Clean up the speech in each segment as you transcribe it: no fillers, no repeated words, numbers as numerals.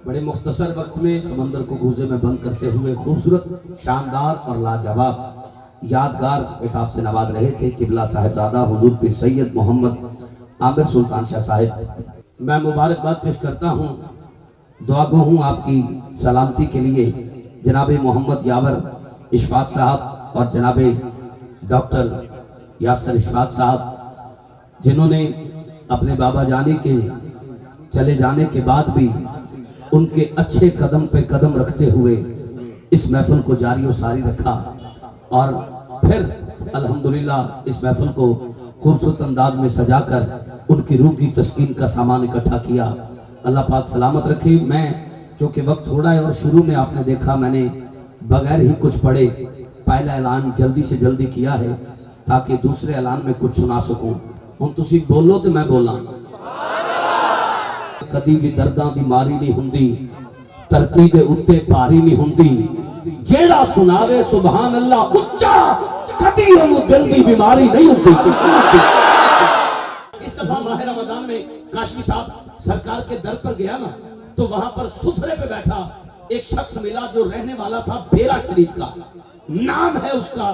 بڑے مختصر وقت میں سمندر کو گوزے میں بند کرتے ہوئے خوبصورت، شاندار اور لاجواب یادگار خطاب سے نواز رہے تھے قبلہ صاحبزادہ حضور پیر سید محمد عامر سلطان شاہ صاحب۔ میں مبارکباد پیش کرتا ہوں، دعا گو ہوں آپ کی سلامتی کے لیے جناب محمد یاور اشفاق صاحب اور جناب ڈاکٹر یاسر اشفاق صاحب، جنہوں نے اپنے بابا جانی کے چلے جانے کے بعد بھی ان کے اچھے قدم پہ قدم رکھتے ہوئے اس محفل کو جاری و ساری رکھا، اور پھر الحمدللہ اس محفل کو خوبصورت انداز میں سجا کر ان کی روح کی تسکین کا سامان اکٹھا کیا۔ اللہ پاک سلامت رکھے۔ میں چونکہ وقت تھوڑا ہے اور شروع میں آپ نے دیکھا میں نے بغیر ہی کچھ پڑھے پہلا اعلان جلدی سے جلدی کیا ہے تاکہ دوسرے اعلان میں کچھ سنا سکوں۔ ہن تسی بولو تو میں بولاں۔ کدی بھی درداں دی ماری نہیں ہوندی، ترکی دے اتے پاری نہیں ہوندی، جیڑا سناوے سبحان اللہ اچھا کدی انہوں دل دی بیماری نہیں ہوندی۔ اس دفعہ ماہ رمضان میں کاشمی صاحب سرکار کے در پر گیا نا، تو وہاں پر سفرے پہ بیٹھا ایک شخص ملا جو رہنے والا تھا بیرا شریف کا، نام ہے اس کا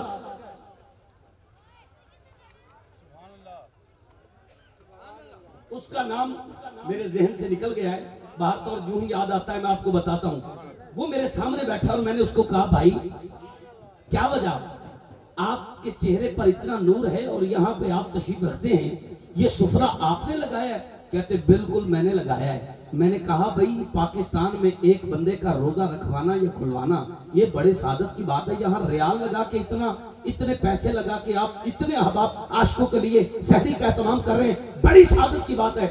نام میرے ذہن سے نکل گیا ہے، باہر طور جو ہی یاد آتا ہے میں آپ کو بتاتا ہوں۔ وہ میرے سامنے بیٹھا اور میں نے اس کو کہا بھائی کیا وجہ آپ کے چہرے پر اتنا نور ہے اور یہاں پہ آپ تشریف رکھتے ہیں، یہ سفرہ آپ نے لگایا ہے؟ کہتے بالکل میں نے لگایا ہے۔ میں نے کہا بھئی پاکستان میں ایک بندے کا روزہ رکھوانا یا کھلوانا یہ بڑے سعادت کی بات ہے، یہاں ریال لگا کے اتنے پیسے لگا کے آپ اتنے احباب عاشقوں کے لیے سحری کا اہتمام کر رہے ہیں، بڑی سعادت کی بات ہے۔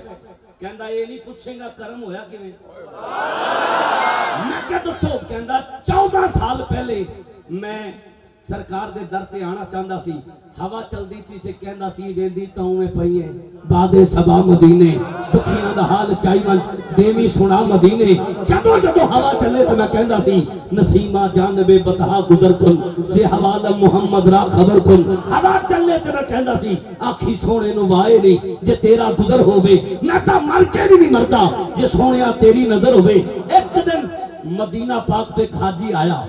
کہندہ یہ نہیں پوچھیں گا کرم ہویا کہ میں کیا دسو؟ کہندہ 14 سال پہلے میں سرکار دے در تے آنا چاہندہ سی، ہوا چل دی تھی سے کہندہ سی ویندی تاؤں میں پہیے باد سبا مدینے دکھیاں دا حال چائی منج دیمی سنا مدینے، جدو ہوا چلے تو میں کہندہ سی نسیمہ جانب بتہا گزر کن سے حوالہ محمد را خبر کن۔ ہوا چلے تو میں کہندہ سی آکھی سونے نو وائے نہیں جے تیرا گزر ہوئے، میں تا مر کے بھی نہیں مرتا جے سونیا تیری نظر ہوئے۔ ایک دن مدینہ پاک پہ حاجی آیا،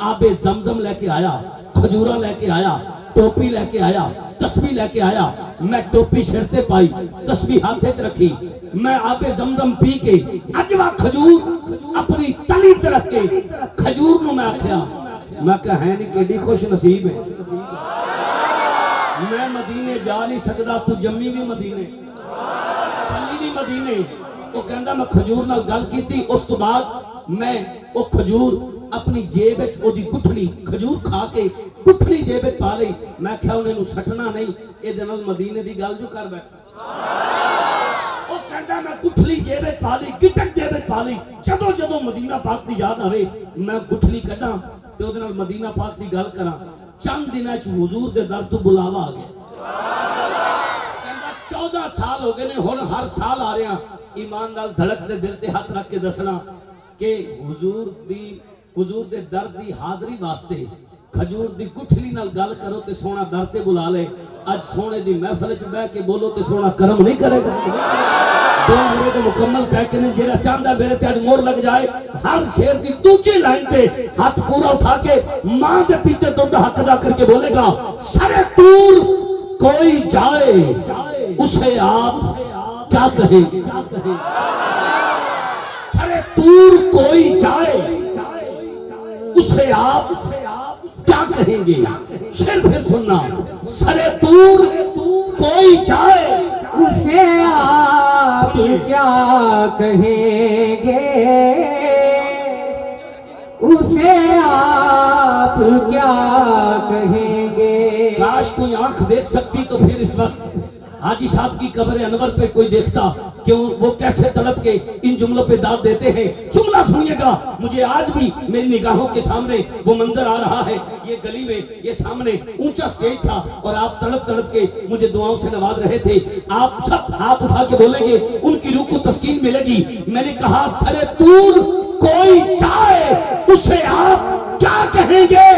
آب زمزم لے کے آیا، کھجورہ لے کے آیا، ٹوپی لے کے آیا، تسبیح لے کے آیا۔ میں ٹوپی شرتے پائی، تسبیح ہاتھے تے رکھی، میں آب زمزم پی کے اجوا کھجور اپنی تلی تے رکھ کے کھجور نو میں آکھیا، میں کہا ہے نہیں کیڑی خوش نصیب ہے، میں مدینے جا نہیں سکدا، تو جمی بھی مدینے پلی بھی مدینے۔ وہ کہندہ میں کھجور نال گل کی تھی، اس تو بعد میں وہ کھجور اپنی جیب وچ او دی گٹھلی کھجور کھا کے گٹھلی جیب وچ پا لئی۔ میں کہا انہیں نو سٹنا نہیں، اے دے نال مدینے دی گل جو کر بیٹھا۔ او کہندا میں گٹھلی جیب وچ پا لئی، گٹک جیب وچ پا لئی، جدو مدینہ پاک دی یاد آوے میں گٹھلی کڈاں تے او دے نال مدینہ پاک دی گل کراں۔ چند دناں وچ حضور دے در تو بلاوا آ گیا۔ کہندا 14 سال ہو گئے نے، ہن ہر سال آ رہے ہیں، ایمان نال دھڑک دے دل تے ہاتھ رکھ کے دسنا کہ حضور دے در دی حاضری واسطے کھجور دی گٹھلی نال گل کرو تے سونا در تے بلا لے۔ اج سونے دی محفل وچ بیٹھ کے بولو تے سونا کرم نہیں کرے گا۔ دو میرے تو مکمل پیکنے جیڑا چاندہ میرے تے اج مور لگ جائے، ہر شیر دی دوسری لائن پہ ہاتھ پورا اٹھا کے ماں دے پیتے دودھ حق ادا کر کے بولے گا سرے دور کوئی جائے اسے آپ کیا کہیں گے؟ سرے دور کوئی جائے اسے آپ کیا کہیں گے؟ شیر پھر سننا، سرے دور کوئی جائے اسے آپ کیا کہیں گے؟ اسے آپ کیا کہیں گے؟ کاش کوئی آنکھ دیکھ سکتی تو پھر اس وقت حاجی صاحب کی قبر انور پہ کوئی دیکھتا کہ وہ کیسے تڑپ کے ان جملوں پہ داد دیتے ہیں۔ جملہ سنیے گا، مجھے آج بھی میری نگاہوں کے سامنے وہ منظر آ رہا ہے۔ یہ گلی میں یہ سامنے اونچا سٹیج تھا اور آپ تڑپ تڑپ کے مجھے دعاؤں سے نواز رہے تھے۔ آپ سب ہاتھ اٹھا کے بولیں گے ان کی روح کو تسکین ملے گی۔ میں نے کہا سرے دور کوئی جائے اسے آپ کیا کہیں گے؟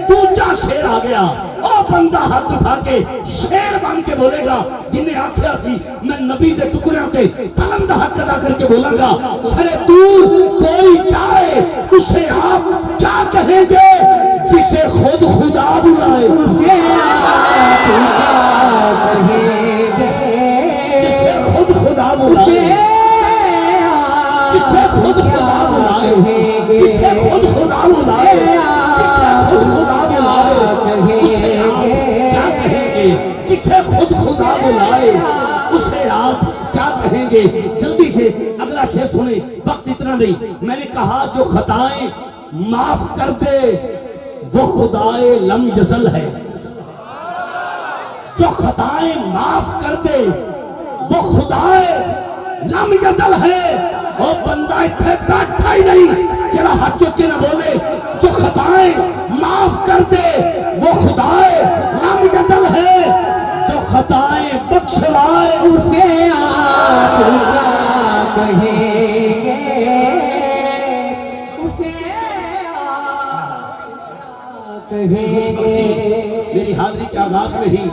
دوجا شیر آ گیا، او بندہ ہاتھ اٹھا کے شیر بن کے بولے گا جنہیں آکھیا سی میں نبی دے ٹکڑیاں تے پلند حق ادا کر کے بولاں گا، سرے دور کوئی جسے خود خدا بلائے، جسے خود خدا بلائے، جسے خود خدا بلائے، اسے آپ کیا کہیں گے؟ جسے خود خدا بلائے اسے آپ کیا کہیں گے؟ جلدی سے اگلا شعر سنیں، وقت اتنا نہیں۔ میں نے کہا جو خطائیں معاف کر دے وہ خدائے لم یزل ہے، جو خطائیں معاف کر دے وہ خدائے لم یزل ہے۔ وہ بندہ اتنے بیٹھا ہی نہیں جڑا ہاتھ چوک کے نہ بولے جو خطائیں معاف کر دے وہ خدائے لم یزل ہے، جو خطائیں بخشوائے اسے آپ کیا کہیں گے؟ اسے آپ کہیں گے؟ میری حاضری کے آغاز میں ہی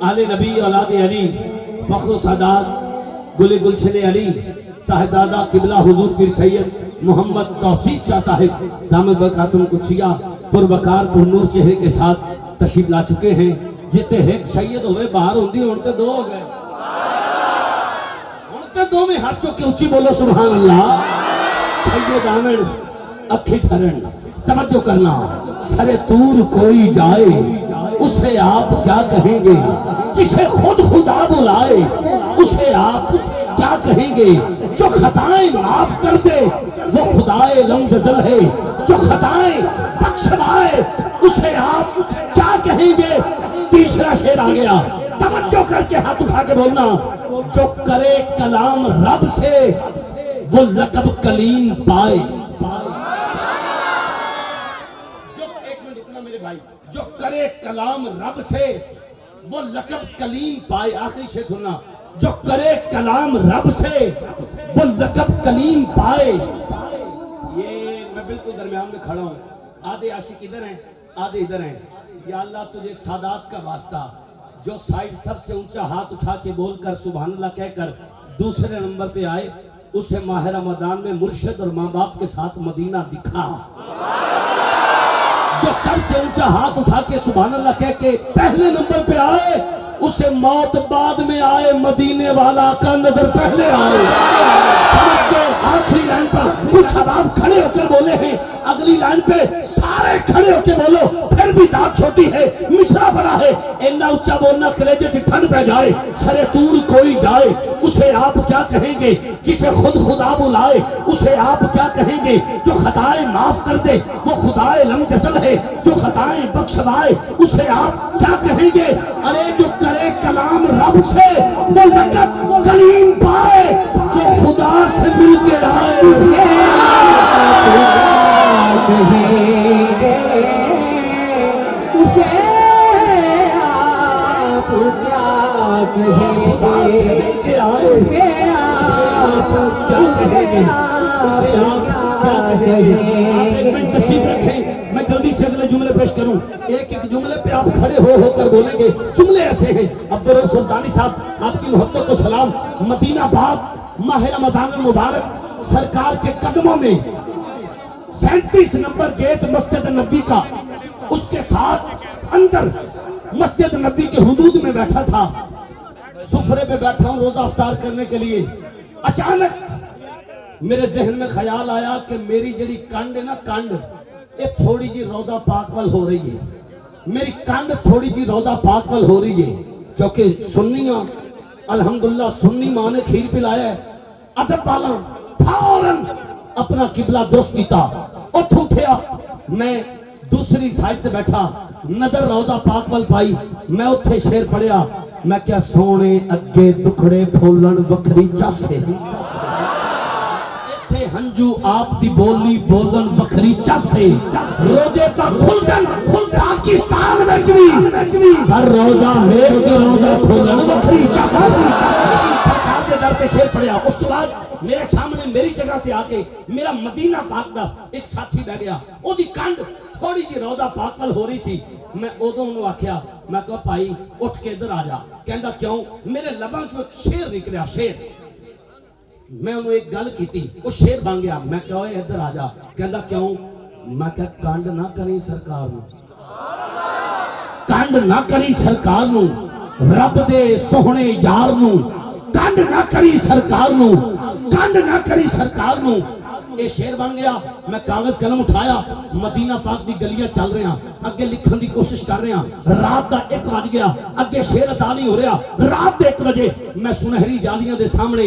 آل نبی اولاد علی فخر و سعادات گل گلشن علی صاحبزادہ قبلہ حضور پیر سید محمد توصیف شاہ صاحب دامت برکاتم قدسیہ پروقار پرنور چہرے کے ساتھ تشریف لا چکے ہیں۔ جتے ایک سید ہوئے باہر ہوندی ہونتے دو ہو گئے، ہونتے دو میں ہاتھ چوکے اچھی بولو سبحان اللہ۔ سید آمن اکھی ٹھرن توجہ کرنا، سر طور کوئی جائے اسے آپ کیا کہیں گے؟ جسے خود خدا بلائے اسے آپ کیا کہیں گے؟ جو خطائیں معاف کر دے وہ خدائے لم یزل ہے، جو خطائیں بخشوائے اسے آپ کیا کہیں گے؟ تیسرا شعر آ گیا، توجہ کر کے ہاتھ اٹھا کے بولنا، جو کرے کلام رب سے وہ لقب کلیم پائے۔ جو کرے کلام رب سے وہ لقب کلیم پائے۔ آخری شعر سننا، جو کرے کلام رب سے وہ لقب کلیم پائے۔ یہ میں بالکل درمیان میں کھڑا ہوں، آدھے عاشق ادھر ہیں آدھے ادھر ہیں۔ یا اللہ تجھے سادات کا واسطہ، جو سائیڈ سب سے اونچا ہاتھ اٹھا کے بول کر سبحان اللہ کہہ کر دوسرے نمبر پہ آئے، اسے ماہ رمضان میں مرشد اور ماں باپ کے ساتھ مدینہ دکھا۔ جو سب سے اونچا ہاتھ اٹھا کے سبحان اللہ کہہ کے پہلے نمبر پہ آئے، اسے موت بعد میں آئے، مدینے والا کا نظر پہلے آئے۔ سمجھ کے آخری لائن پر کچھ حباب کھڑے ہو کر بولے ہیں، اگلی لائن پہ سارے کھڑے ہو کے بولو، پھر بھی داد چھوٹی ہے مصرع بڑا ہے، اینا اونچا بولنا کلیجے کی ٹھنڈ پہ جائے۔ سر طور کوئی جائے اسے آپ کیا کہیں گے؟ جسے خود خدا بلائے اسے آپ کیا کہیں گے؟ جو خطائیں معاف کر دے وہ خدائے لم یزل ہے، جو خطائیں بخشوائے اسے آپ کیا کہیں گے؟ ارے جو کرے کلام رب سے وہ لقب کلیم پائے، جو خدا سے مل کے آئے اسے آپ کہیں گے؟ اسے آپ کیا کہیں گے؟ اسے آپ کیا کہیں گے؟ اسے آپ کیا کہیں گے؟ آپ ایک منٹ تشریف رکھیں، میں جلدی سے اگلے جملے پیش کروں۔ ایک ایک جملے پہ آپ کھڑے ہو کر بولیں گے۔ جملے ایسے ہیں، عبدالرؤف سلطانی صاحب آپ کی محبت کو سلام۔ مدینہ پاک ماہ رمضان المبارک سرکار کے قدموں میں 37 نمبر گیٹ مسجد نبی کا، اس کے ساتھ اندر مسجد نبی کے حدود میں بیٹھا تھا، سفرے پہ بیٹھا ہوں روزہ افطار کرنے کے لیے۔ اچانک میرے ذہن میں خیال آیا کہ میری جڑی کنڈ ہے نا، کنڈ یہ تھوڑی جی روضہ پاک وال ہو رہی ہے، میری کنڈ تھوڑی جی روضہ پاک وال ہو رہی ہے، کیونکہ سنیاں الحمدللہ سنی ماں نے کھیر پلایا ہے، ادب والا فوراً اپنا قبلہ درست کیتا، اٹھ اٹھیا، میں دوسری سائڈ تے بیٹھا، نظر روضہ پاک وال پائی، میں اتھے شعر پڑھیا، میں کیا سونے اگے دکھڑے پھولن وکھری چاسے، اتھے ہنجو آپ دی بولی بولن وکھری چاسے، روزے تا کھل دن پاکستان میں چوی، پر روزہ میرے کے روزہ کھولن وکھری چاسے۔ سرکار دے در پہ شعر پڑھیا، اس کے بعد میرے سامنے میری جگہ تے آکے میرا مدینہ پاک دا ایک ساتھی بہ گیا، او دی کنڈ تھوڑی جی روضہ پاک وال ہو رہی سی، میں ادوں انہوں آکھیا، میں کہا بھائی اٹھ کے ادھر آ جا، کہندا کیوں؟ میرے لباں چوں ایک شعر نکلیا، شعر، میں انہوں ایک گل کیتی، وہ شعر بن گیا، میں کہا اے ادھر آ جا، کہندا کیوں؟ میں کہا کنڈ نہ کریں سرکار نو، کنڈ نہ کری سرکار نو، رب دے سوہنے یار نو کنڈ نہ کری سرکار نو، ਕੰਡ ਨਾ ਕਰੀ ਸਰਕਾਰ ਨੂੰ। ਇਹ ਸ਼ੇਰ ਬਣ ਗਿਆ। ਮੈਂ ਕਾਗਜ਼ ਕਲਮ ਉਠਾਇਆ, ਮਦੀਨਾ ਪਾਕ ਦੀ ਗਲੀਆਂ ਚੱਲ ਰਿਹਾ, ਅੱਗੇ ਲਿਖਣ ਦੀ ਕੋਸ਼ਿਸ਼ ਕਰ ਰਿਹਾ। ਰਾਤ ਦਾ 1 ਵਜ ਗਿਆ, ਅੱਗੇ ਸ਼ੇਰ ਅਦਾ ਨਹੀਂ ਹੋ ਰਿਹਾ। ਰਾਤ ਦੇ 1 ਵਜੇ ਮੈਂ ਸੁਨਹਿਰੀ ਜਾਲੀਆਂ ਦੇ ਸਾਹਮਣੇ,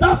10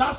10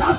10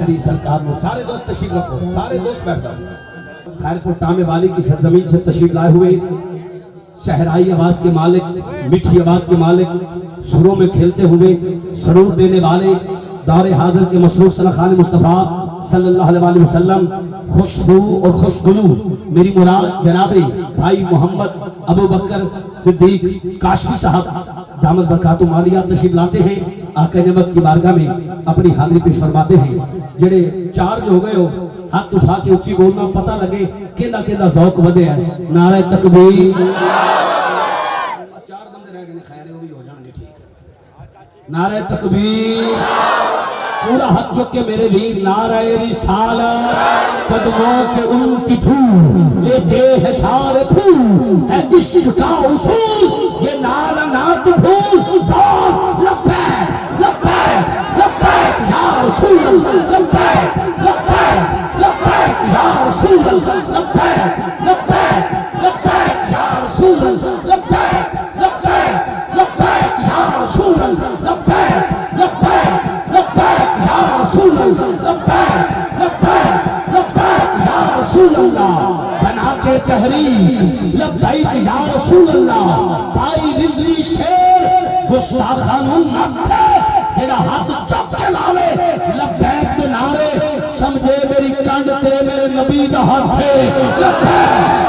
کری سرکار نو. سارے دوست تشریف رکھو, سارے دوست بیٹھ جاؤ. خیرپور ٹامے والی کی سرزمین سے تشریف لائے ہوئے صحرائی آواز کے مالک, میٹھی آواز کے مالک, سروں میں کھیلتے ہوئے سرور دینے والے, دار حاضر کے مصروف سلخان مصطفیٰ صلی اللہ علیہ وسلم, خوشبو اور خوشگلو میری مراد جناب بھائی محمد ابو بکر صدیق کاشفی صاحب دامت برکات مالیہ تشریف لاتے ہیں. آقا نعمت کی بارگاہ میں اپنی حاضری پیش فرماتے ہیں. جڑے چارج ہو گئے ہو ہاتھ اٹھا کے اچھی بولنا, پتہ لگے کیندا کیندا ذوق ودے ہے. نعرہ تکبیر. 4 بندے رہ گئے, خیر وہ بھی ہو جان گے ٹھیک. نعرہ تکبیر. پورا ہاتھ چک کے میرے ویر. نعرہ رسالت. قدموں کے ان کی دھول لیتے ہیں سارے پھول, ہے عشق کا اصول یہ نعرہ نہ تو بھول. بول لبیک لبیک لبیک یا رسول اللہ, لبیک لبیک لبیک یا رسول اللہ, لبیک لبیک لبیک یا رسول اللہ, لبیک لبیک لبیک یا رسول اللہ, لبیک لبیک لبیک یا رسول اللہ, لبیک لبیک لبیک یا رسول اللہ. بنا کے تحریک لبیک یا رسول اللہ. بھائی رضوی شیر گستاخانوں نہ تھے جنہ ہاتھ چک کے لاوے لبیک میں نعرے, سمجھے میری کنڈ تے میرے نبی دا ہاتھ ہے. لبیک